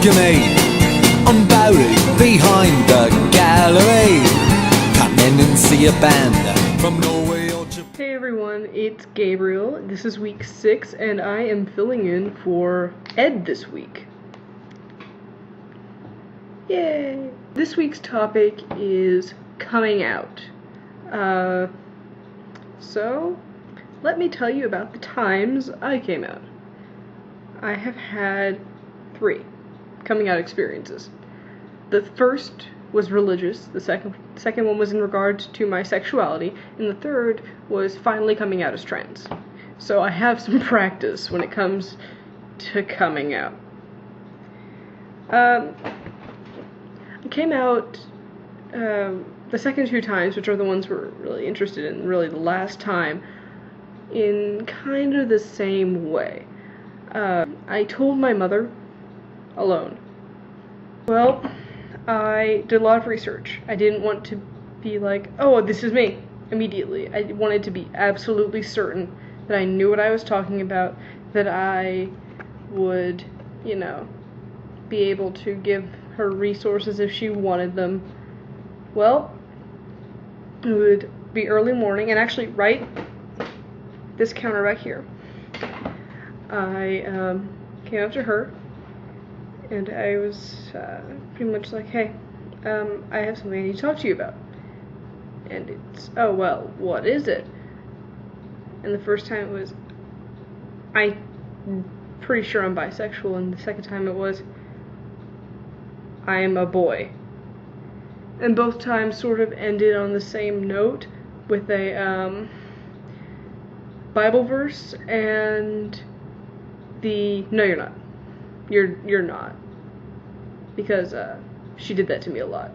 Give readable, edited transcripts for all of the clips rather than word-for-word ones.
balcony, I'm bowing behind the gallery. Come in and see a band from Norway or Japan. Hey everyone, it's Gabriel. This is week 6 and I am filling in for Ed this week. Yay! This week's topic is coming out. So, let me tell you about the times I came out. I have had 3 coming out experiences. The first was religious, the second one was in regards to my sexuality, and the third was finally coming out as trans. So I have some practice when it comes to coming out. I came out the second 2 times, which are the ones we're really interested in, really the last time, in kind of the same way. I told my mother alone. Well, I did a lot of research. I didn't want to be like, oh, this is me, immediately. I wanted to be absolutely certain that I knew what I was talking about, that I would, be able to give her resources if she wanted them. Well, it would be early morning, and actually right this counter back here. I came up to her, and I was pretty much like, hey, I have something I need to talk to you about. And it's, oh, well, what is it? And the first time it was, I'm pretty sure I'm bisexual, and the second time it was, I am a boy. And both times sort of ended on the same note with a Bible verse and the no, you're not. You're not. Because she did that to me a lot.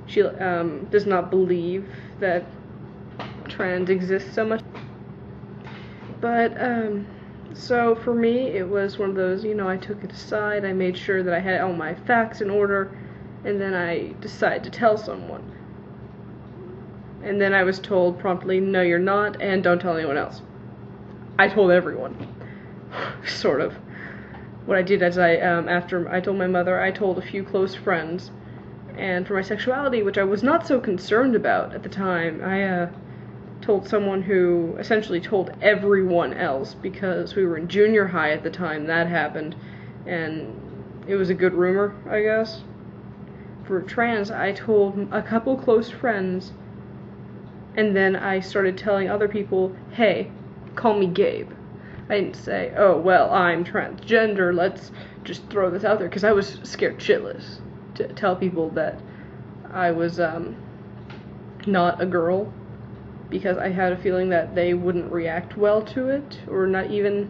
She does not believe that trans exists so much. But so for me it was one of those, I took it aside, I made sure that I had all my facts in order, and then I decided to tell someone. And then I was told promptly, no you're not, and don't tell anyone else. I told everyone. Sort of. What I did is after I told my mother, I told a few close friends. And for my sexuality, which I was not so concerned about at the time, I told someone who essentially told everyone else, because we were in junior high at the time that happened, and it was a good rumor, I guess. For trans, I told a couple close friends, and then I started telling other people, hey, call me Gabe. I didn't say, oh, well, I'm transgender, let's just throw this out there, because I was scared shitless to tell people that I was not a girl, because I had a feeling that they wouldn't react well to it, or not even,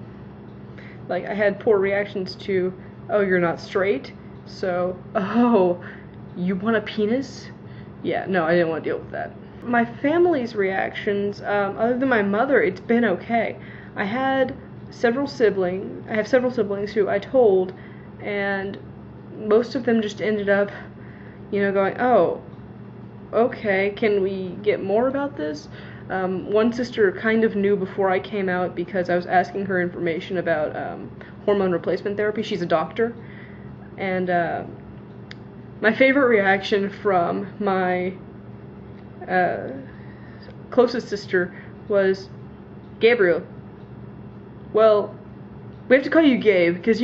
like, I had poor reactions to, oh, you're not straight, so, oh, you want a penis? Yeah, no, I didn't want to deal with that. My family's reactions, other than my mother, it's been okay. I have several siblings who I told, and most of them just ended up, going, oh, okay, can we get more about this? One sister kind of knew before I came out because I was asking her information about hormone replacement therapy. She's a doctor. And my favorite reaction from my closest sister was, Gabriel, well, we have to call you Gabe, because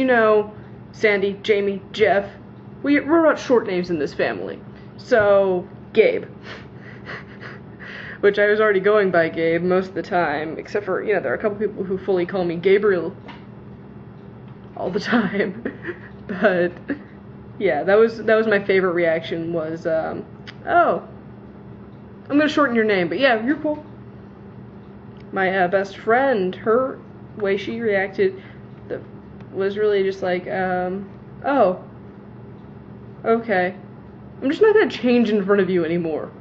Sandy, Jamie, Jeff, we're not short names in this family. So, Gabe. Which I was already going by Gabe most of the time, except for, there are a couple people who fully call me Gabriel all the time. But, yeah, that was my favorite reaction was, oh, I'm gonna shorten your name, but yeah, you're cool. My best friend, her way she reacted was really just like, oh, okay, I'm just not gonna change in front of you anymore.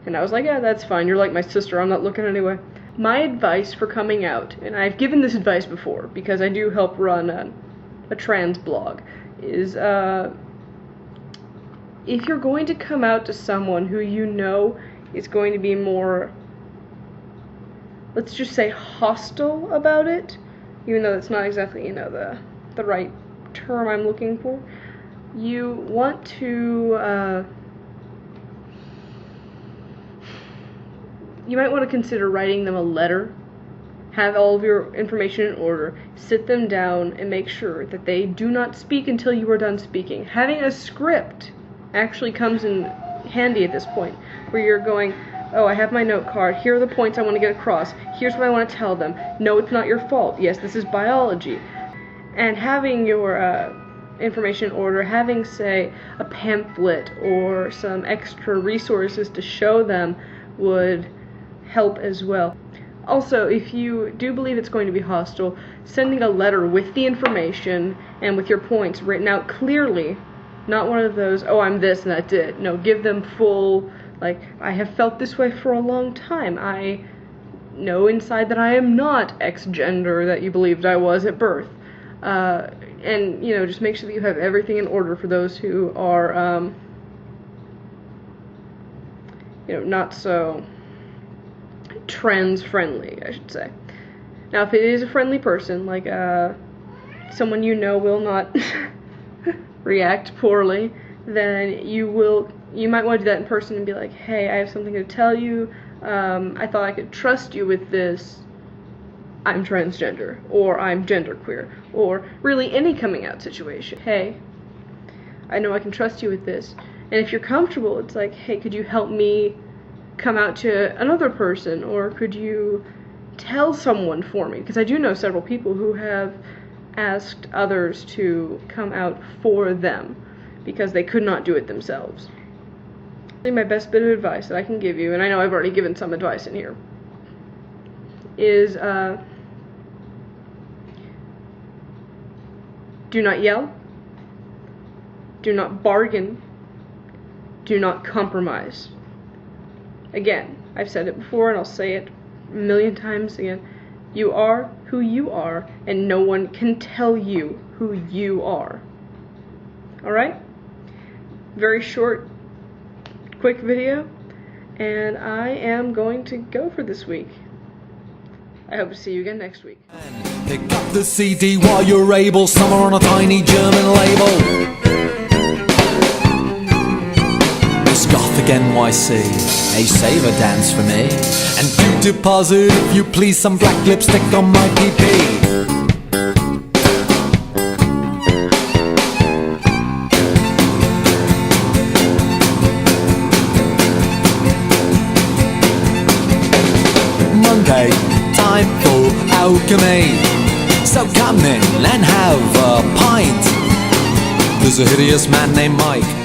And I was like, yeah, that's fine, you're like my sister, I'm not looking anyway. My advice for coming out, and I've given this advice before because I do help run a trans blog, is if you're going to come out to someone who is going to be more, let's just say, hostile about it, even though that's not exactly, the right term I'm looking for, you want to, you might want to consider writing them a letter. Have all of your information in order, sit them down, and make sure that they do not speak until you are done speaking. Having a script actually comes in handy at this point, where you're going, oh, I have my note card, here are the points I want to get across, here's what I want to tell them, no, it's not your fault, yes, this is biology. And having your information in order, having, say, a pamphlet or some extra resources to show them would help as well. Also, if you do believe it's going to be hostile, sending a letter with the information and with your points written out clearly, not one of those, oh, I'm this and that's it. No, give them full, like, I have felt this way for a long time. I know inside that I am not X gender that you believed I was at birth. And, you know, just make sure that you have everything in order for those who are, you know, not so trans friendly, I should say. Now, if it is a friendly person, like someone you know will not react poorly, then you might want to do that in person and be like, hey, I have something to tell you. I thought I could trust you with this. I'm transgender, or I'm genderqueer, or really any coming out situation. Hey, I know I can trust you with this. And if you're comfortable, it's like, hey, could you help me come out to another person, or could you tell someone for me? Because I do know several people who have asked others to come out for them because they could not do it themselves. My best bit of advice that I can give you, and I know I've already given some advice in here, is do not yell, do not bargain, do not compromise. Again, I've said it before and I'll say it a million times again. You are who you are, and no one can tell you who you are. Alright? Very short, quick video, and I am going to go for this week. I hope to see you again next week. Pick up the CD while you're able, somewhere on a tiny German label. Gothic NYC, a saver dance for me. And you deposit, if you please, some black lipstick on my PP. Monday, time for alchemy. So come in and have a pint. There's a hideous man named Mike.